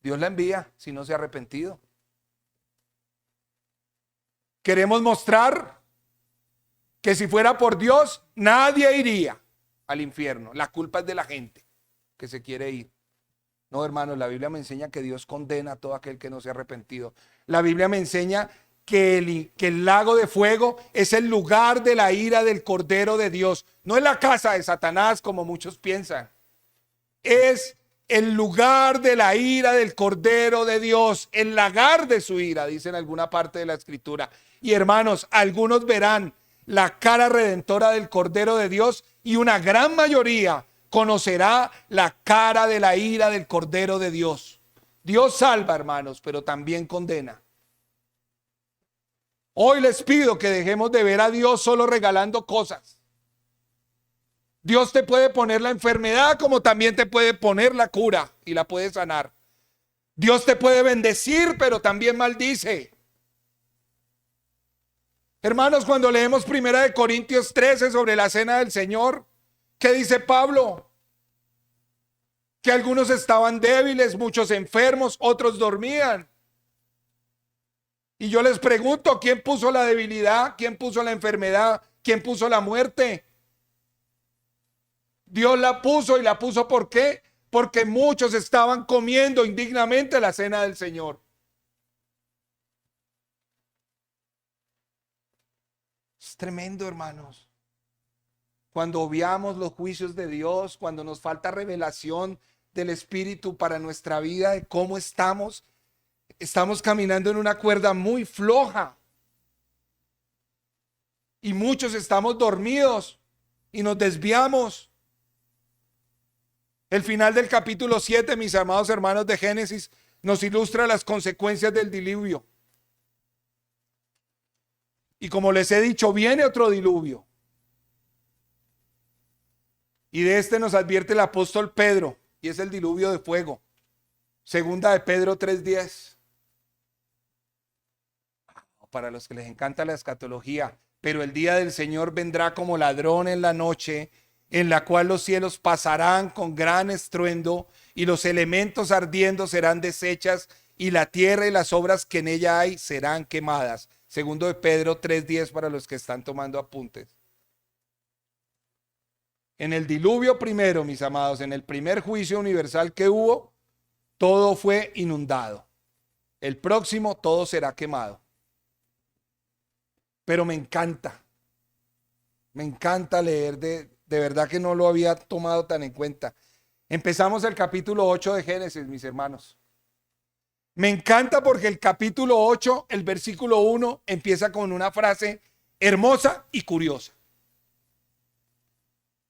Dios la envía si no se ha arrepentido. Queremos mostrar que si fuera por Dios, nadie iría al infierno. La culpa es de la gente que se quiere ir. No, hermanos, la Biblia me enseña que Dios condena a todo aquel que no se ha arrepentido. La Biblia me enseña que el lago de fuego es el lugar de la ira del Cordero de Dios. No es la casa de Satanás como muchos piensan. Es el lugar de la ira del Cordero de Dios, el lagar de su ira, dice en alguna parte de la Escritura. Y hermanos, algunos verán la cara redentora del Cordero de Dios y una gran mayoría conocerá la cara de la ira del Cordero de Dios. Dios salva, hermanos, pero también condena. Hoy les pido que dejemos de ver a Dios solo regalando cosas. Dios te puede poner la enfermedad como también te puede poner la cura y la puede sanar. Dios te puede bendecir, pero también maldice. Hermanos, cuando leemos 1 Corintios 13 sobre la cena del Señor, ¿qué dice Pablo? Que algunos estaban débiles, muchos enfermos, otros dormían. Y yo les pregunto, ¿quién puso la debilidad? ¿Quién puso la enfermedad? ¿Quién puso la muerte? Dios la puso, y la puso ¿por qué? Porque muchos estaban comiendo indignamente la cena del Señor. Es tremendo, hermanos. Cuando obviamos los juicios de Dios, cuando nos falta revelación del Espíritu para nuestra vida, de cómo estamos caminando en una cuerda muy floja. Y muchos estamos dormidos y nos desviamos. El final del capítulo 7, mis amados hermanos de Génesis, nos ilustra las consecuencias del diluvio. Y como les he dicho, viene otro diluvio. Y de este nos advierte el apóstol Pedro, y es el diluvio de fuego. Segunda de Pedro 3:10. Para los que les encanta la escatología: pero el día del Señor vendrá como ladrón en la noche, en la cual los cielos pasarán con gran estruendo, y los elementos ardiendo serán deshechas, y la tierra y las obras que en ella hay serán quemadas. Segundo de Pedro 3:10 para los que están tomando apuntes. En el diluvio primero, mis amados, en el primer juicio universal que hubo, todo fue inundado. El próximo, todo será quemado. Pero me encanta leer, de verdad que no lo había tomado tan en cuenta. Empezamos el capítulo 8 de Génesis, mis hermanos. Me encanta porque el capítulo 8, el versículo 1, empieza con una frase hermosa y curiosa.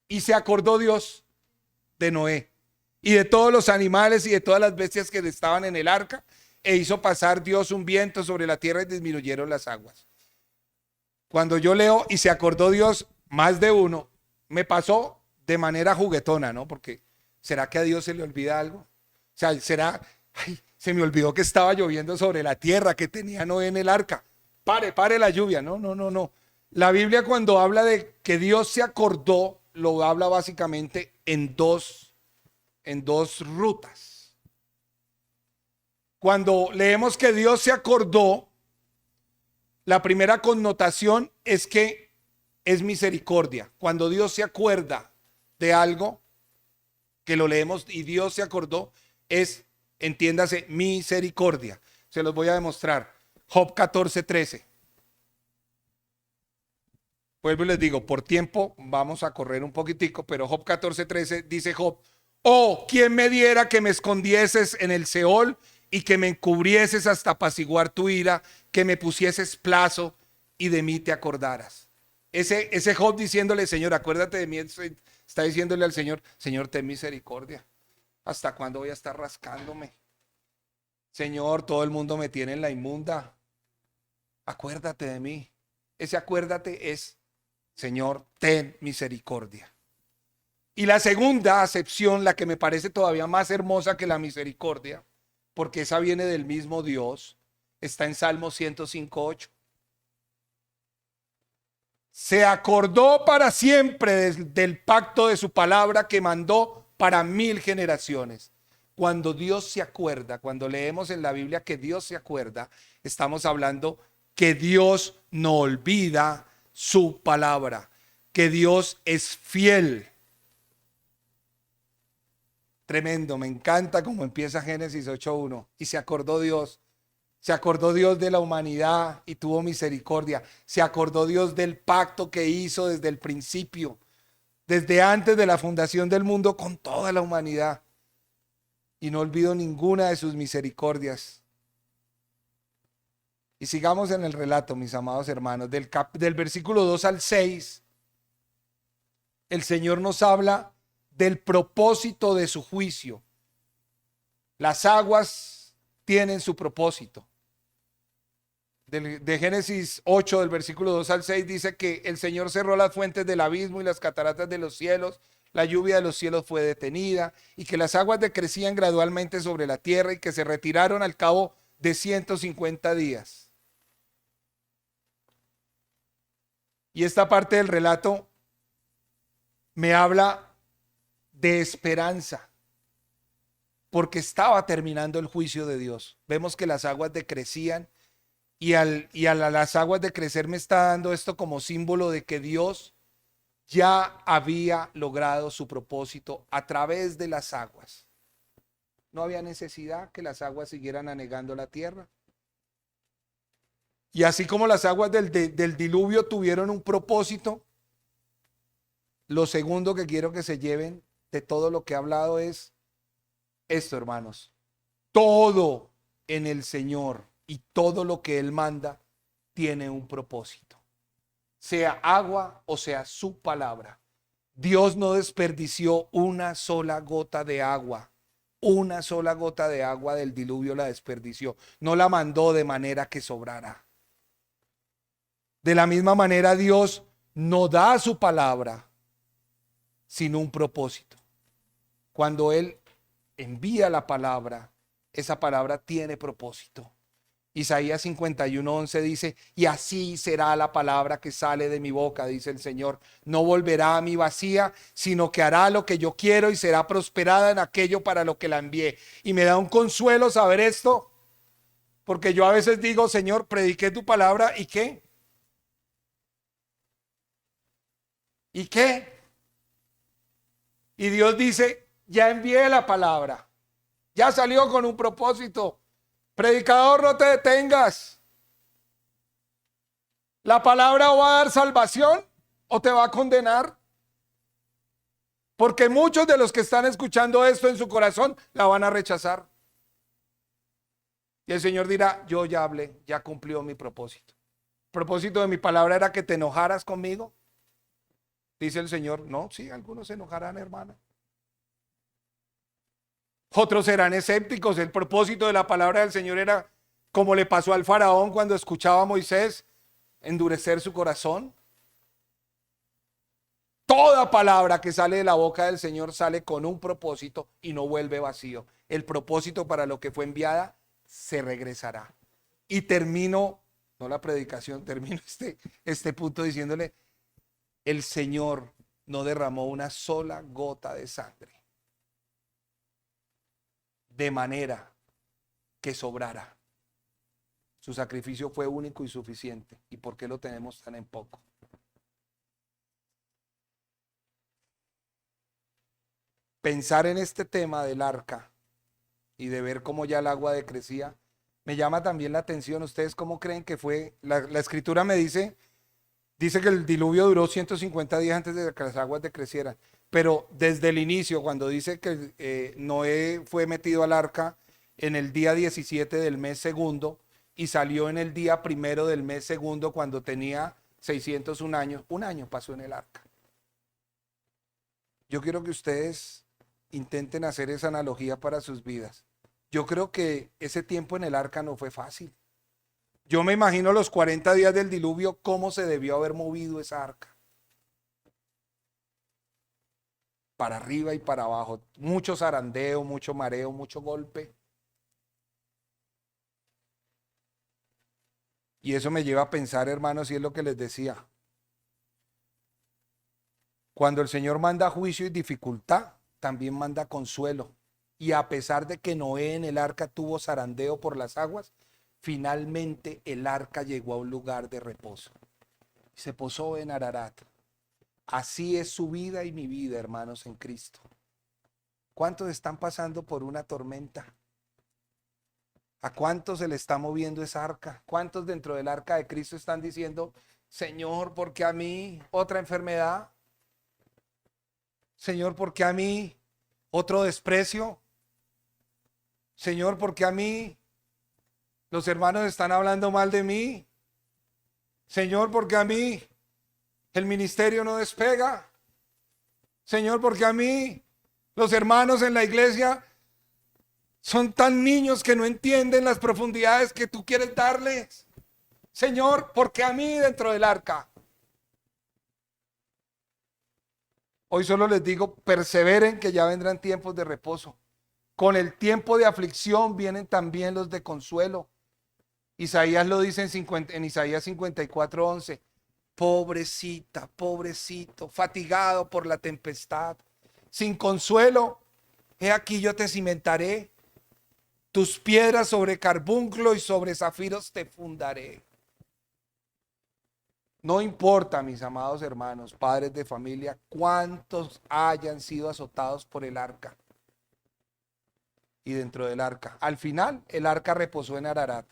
Y se acordó Dios de Noé y de todos los animales y de todas las bestias que estaban en el arca, e hizo pasar Dios un viento sobre la tierra y disminuyeron las aguas. Cuando yo leo y se acordó Dios, más de uno, me pasó de manera juguetona, ¿no? Porque ¿será que a Dios se le olvida algo? O sea, ¿será? Ay, se me olvidó que estaba lloviendo sobre la tierra, que tenía Noé en el arca. Pare la lluvia. No. La Biblia, cuando habla de que Dios se acordó, lo habla básicamente en dos rutas. Cuando leemos que Dios se acordó, la primera connotación es que es misericordia. Cuando Dios se acuerda de algo, que lo leemos y Dios se acordó, es, entiéndase, misericordia. Se los voy a demostrar. Job 14:13. Vuelvo y les digo, por tiempo vamos a correr un poquitico, pero Job 14:13 dice Job: oh, ¿quién me diera que me escondieses en el Seol y que me encubrieses hasta apaciguar tu ira, que me pusieses plazo y de mí te acordaras? Ese Job diciéndole, Señor, acuérdate de mí, está diciéndole al Señor, Señor, ten misericordia. ¿Hasta cuándo voy a estar rascándome? Señor, todo el mundo me tiene en la inmunda. Acuérdate de mí. Ese acuérdate es, Señor, ten misericordia. Y la segunda acepción, la que me parece todavía más hermosa que la misericordia, porque esa viene del mismo Dios, está en Salmo 105:8. Se acordó para siempre del pacto de su palabra que mandó para 1000 generaciones. Cuando Dios se acuerda, cuando leemos en la Biblia que Dios se acuerda, estamos hablando que Dios no olvida su palabra, que Dios es fiel. Tremendo, me encanta cómo empieza Génesis 8:1. Y se acordó Dios de la humanidad y tuvo misericordia. Se acordó Dios del pacto que hizo desde el principio, desde antes de la fundación del mundo con toda la humanidad. Y no olvidó ninguna de sus misericordias. Y sigamos en el relato, mis amados hermanos, del versículo 2 al 6, el Señor nos habla del propósito de su juicio. Las aguas tienen su propósito. De Génesis 8, del versículo 2 al 6, dice que el Señor cerró las fuentes del abismo y las cataratas de los cielos. La lluvia de los cielos fue detenida y que las aguas decrecían gradualmente sobre la tierra y que se retiraron al cabo de 150 días. Y esta parte del relato me habla de esperanza, porque estaba terminando el juicio de Dios. Vemos que las aguas decrecían y a las aguas decrecer me está dando esto como símbolo de que Dios ya había logrado su propósito a través de las aguas. No había necesidad que las aguas siguieran anegando la tierra. Y así como las aguas del diluvio tuvieron un propósito, lo segundo que quiero que se lleven de todo lo que he hablado es esto, hermanos. Todo en el Señor y todo lo que Él manda tiene un propósito. Sea agua o sea su palabra. Dios no desperdició una sola gota de agua. Una sola gota de agua del diluvio la desperdició. No la mandó de manera que sobrara. De la misma manera, Dios no da su palabra sin un propósito. Cuando Él envía la palabra, esa palabra tiene propósito. Isaías 51:11 dice, y así será la palabra que sale de mi boca, dice el Señor. No volverá a mí vacía, sino que hará lo que yo quiero y será prosperada en aquello para lo que la envié. Y me da un consuelo saber esto, porque yo a veces digo, Señor, prediqué tu palabra, ¿y qué? ¿Y qué? Y Dios dice, ya envié la palabra, ya salió con un propósito. Predicador, no te detengas. ¿La palabra va a dar salvación o te va a condenar? Porque muchos de los que están escuchando esto en su corazón la van a rechazar. Y el Señor dirá, yo ya hablé, ya cumplió mi propósito. El propósito de mi palabra era que te enojaras conmigo. Dice el Señor, no, sí, algunos se enojarán, hermana. Otros serán escépticos. El propósito de la palabra del Señor era, como le pasó al faraón cuando escuchaba a Moisés, endurecer su corazón. Toda palabra que sale de la boca del Señor sale con un propósito y no vuelve vacío. El propósito para lo que fue enviada se regresará. Y termino, no la predicación, termino este punto diciéndole, el Señor no derramó una sola gota de sangre, de manera que sobrara. Su sacrificio fue único y suficiente. ¿Y por qué lo tenemos tan en poco? Pensar en este tema del arca y de ver cómo ya el agua decrecía, me llama también la atención. ¿Ustedes cómo creen que fue? La escritura me dice que el diluvio duró 150 días antes de que las aguas decrecieran. Pero desde el inicio, cuando dice que Noé fue metido al arca en el día 17 del mes segundo y salió en el día primero del mes segundo cuando tenía 601 años, un año pasó en el arca. Yo quiero que ustedes intenten hacer esa analogía para sus vidas. Yo creo que ese tiempo en el arca no fue fácil. Yo me imagino los 40 días del diluvio, cómo se debió haber movido esa arca. Para arriba y para abajo. Mucho zarandeo, mucho mareo, mucho golpe. Y eso me lleva a pensar, hermanos, y es lo que les decía. Cuando el Señor manda juicio y dificultad, también manda consuelo. Y a pesar de que Noé en el arca tuvo zarandeo por las aguas, finalmente el arca llegó a un lugar de reposo. Se posó en Ararat. Así es su vida y mi vida, hermanos, en Cristo. ¿Cuántos están pasando por una tormenta? ¿A cuántos se le está moviendo esa arca? ¿Cuántos dentro del arca de Cristo están diciendo, Señor, ¿por qué a mí otra enfermedad? Señor, ¿por qué a mí otro desprecio? Señor, ¿por qué a mí los hermanos están hablando mal de mí? Señor, ¿por qué a mí el ministerio no despega? Señor, ¿por qué a mí los hermanos en la iglesia son tan niños que no entienden las profundidades que tú quieres darles? Señor, ¿por qué a mí dentro del arca? Hoy solo les digo, perseveren que ya vendrán tiempos de reposo. Con el tiempo de aflicción vienen también los de consuelo. Isaías lo dice en Isaías 54:11. Pobrecita, pobrecito, fatigado por la tempestad, sin consuelo, he aquí yo te cimentaré, tus piedras sobre carbunclo y sobre zafiros te fundaré. No importa, mis amados hermanos, padres de familia, cuántos hayan sido azotados por el arca y dentro del arca. Al final, el arca reposó en Ararat.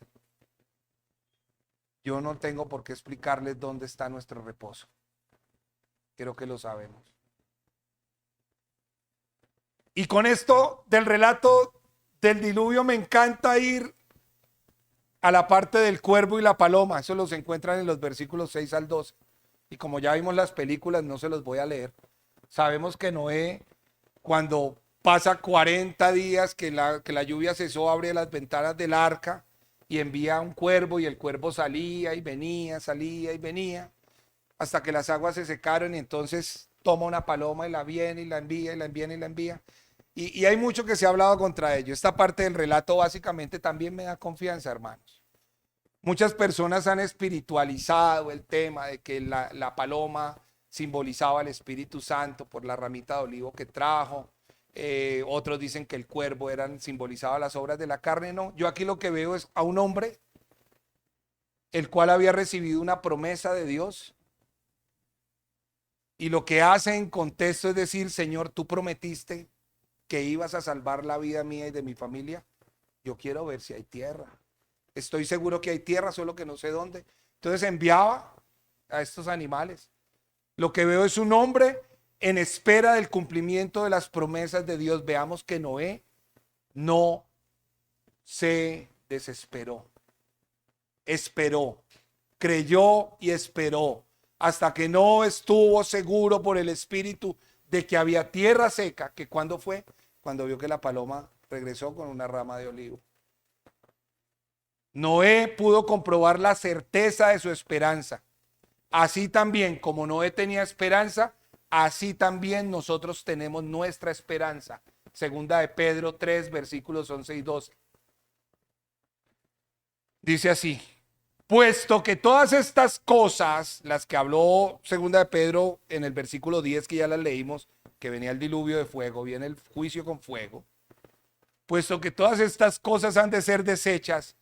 Yo no tengo por qué explicarles dónde está nuestro reposo. Creo que lo sabemos. Y con esto del relato del diluvio me encanta ir a la parte del cuervo y la paloma. Eso los encuentran en los versículos 6 al 12. Y como ya vimos las películas, no se los voy a leer. Sabemos que Noé, cuando pasa 40 días que la lluvia cesó, abre las ventanas del arca y envía un cuervo, y el cuervo salía y venía, hasta que las aguas se secaron, y entonces toma una paloma y la viene y la envía y la envía y la envía. Y hay mucho que se ha hablado contra ello. Esta parte del relato básicamente también me da confianza, hermanos. Muchas personas han espiritualizado el tema de que la paloma simbolizaba al Espíritu Santo por la ramita de olivo que trajo. Otros dicen que el cuervo simbolizaba las obras de la carne. No, yo aquí lo que veo es a un hombre el cual había recibido una promesa de Dios, y lo que hace en contexto es decir, Señor, tú prometiste que ibas a salvar la vida mía y de mi familia. Yo quiero ver si hay tierra. Estoy seguro que hay tierra, solo que no sé dónde. Entonces enviaba a estos animales. Lo que veo es un hombre en espera del cumplimiento de las promesas de Dios. Veamos que Noé no se desesperó. Esperó, creyó y esperó hasta que no estuvo seguro por el Espíritu de que había tierra seca. ¿Que cuándo fue? Cuando vio que la paloma regresó con una rama de olivo. Noé pudo comprobar la certeza de su esperanza. Así también, como Noé tenía esperanza, así también nosotros tenemos nuestra esperanza. Segunda de Pedro 3, versículos 11 y 12. Dice así: puesto que todas estas cosas, las que habló segunda de Pedro en el versículo 10, que ya las leímos, que venía el diluvio de fuego, viene el juicio con fuego, puesto que todas estas cosas han de ser desechas,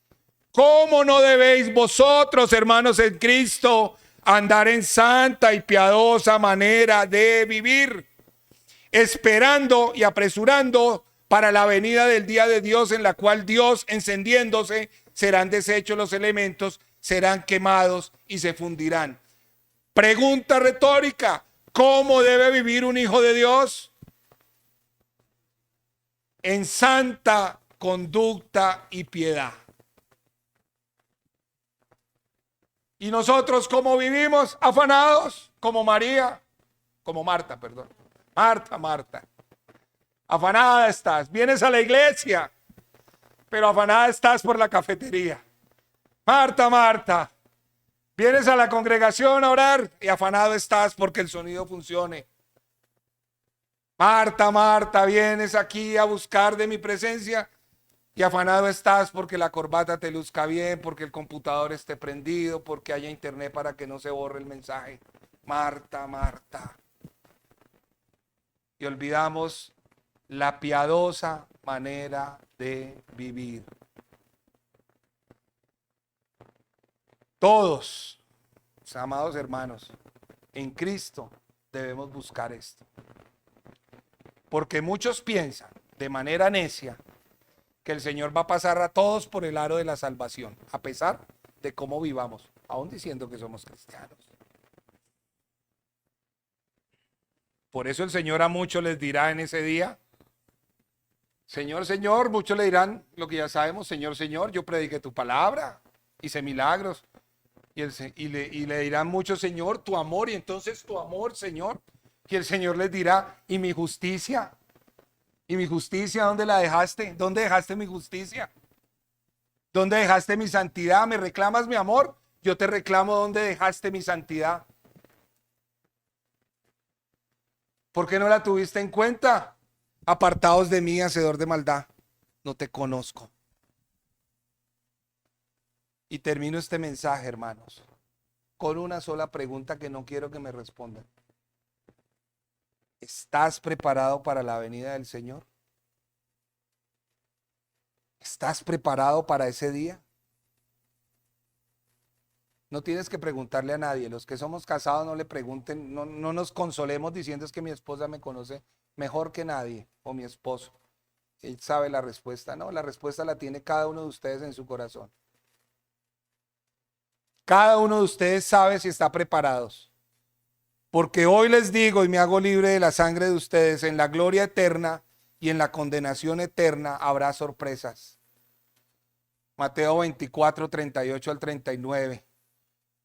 ¿cómo no debéis vosotros, hermanos en Cristo, andar en santa y piadosa manera de vivir, esperando y apresurando para la venida del día de Dios, en la cual Dios, encendiéndose, serán deshechos los elementos, serán quemados y se fundirán? Pregunta retórica: ¿cómo debe vivir un hijo de Dios? En santa conducta y piedad. Y nosotros, ¿cómo vivimos? Afanados, como María, como Marta, perdón. Marta. Afanada estás. Vienes a la iglesia, pero afanada estás por la cafetería. Marta. Vienes a la congregación a orar y afanado estás porque el sonido funcione. Marta, vienes aquí a buscar de mi presencia y afanado estás porque la corbata te luzca bien, porque el computador esté prendido, porque haya internet para que no se borre el mensaje. Marta. Y olvidamos la piadosa manera de vivir. Todos, amados hermanos, en Cristo debemos buscar esto. Porque muchos piensan de manera necia que el Señor va a pasar a todos por el aro de la salvación, a pesar de cómo vivamos, aún diciendo que somos cristianos. Por eso el Señor a muchos les dirá en ese día, Señor, muchos le dirán lo que ya sabemos, Señor, yo prediqué tu palabra, hice milagros. Y le dirán muchos, Señor, tu amor, y entonces tu amor, Señor. Y el Señor les dirá, ¿y mi justicia? ¿Y mi justicia dónde la dejaste? ¿Dónde dejaste mi justicia? ¿Dónde dejaste mi santidad? ¿Me reclamas mi amor? Yo te reclamo dónde dejaste mi santidad. ¿Por qué no la tuviste en cuenta? Apartaos de mí, hacedor de maldad. No te conozco. Y termino este mensaje, hermanos, con una sola pregunta que no quiero que me respondan. ¿Estás preparado para la venida del Señor? ¿Estás preparado para ese día? No tienes que preguntarle a nadie. Los que somos casados no le pregunten, no nos consolemos diciendo es que mi esposa me conoce mejor que nadie, o mi esposo. Él sabe la respuesta. No, la respuesta la tiene cada uno de ustedes en su corazón. Cada uno de ustedes sabe si está preparados. Porque hoy les digo y me hago libre de la sangre de ustedes, en la gloria eterna y en la condenación eterna habrá sorpresas. Mateo 24, 38 al 39.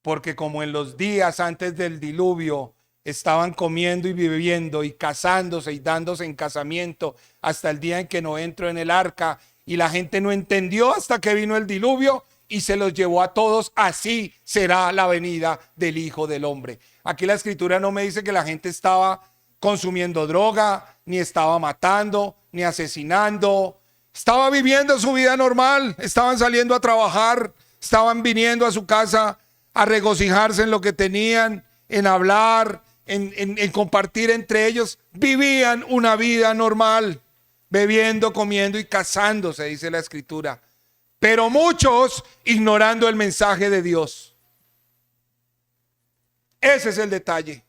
Porque como en los días antes del diluvio estaban comiendo y viviendo y casándose y dándose en casamiento hasta el día en que no entró en el arca y la gente no entendió hasta que vino el diluvio y se los llevó a todos, así será la venida del Hijo del Hombre. Aquí la escritura no me dice que la gente estaba consumiendo droga, ni estaba matando, ni asesinando. Estaba viviendo su vida normal, estaban saliendo a trabajar, estaban viniendo a su casa a regocijarse en lo que tenían, en hablar, en compartir entre ellos. Vivían una vida normal, bebiendo, comiendo y casándose, dice la escritura. Pero muchos ignorando el mensaje de Dios. Ese es el detalle.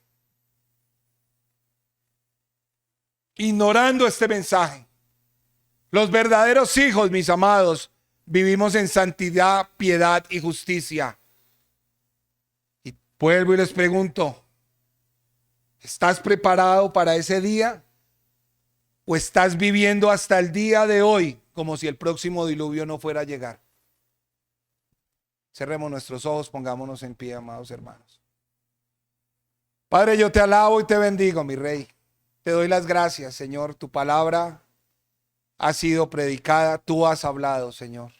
Ignorando este mensaje. Los verdaderos hijos, mis amados, vivimos en santidad, piedad y justicia. Y vuelvo y les pregunto, ¿estás preparado para ese día? ¿O estás viviendo hasta el día de hoy como si el próximo diluvio no fuera a llegar? Cerremos nuestros ojos, pongámonos en pie, amados hermanos. Padre, yo te alabo y te bendigo, mi Rey. Te doy las gracias, Señor. Tu palabra ha sido predicada, tú has hablado, Señor.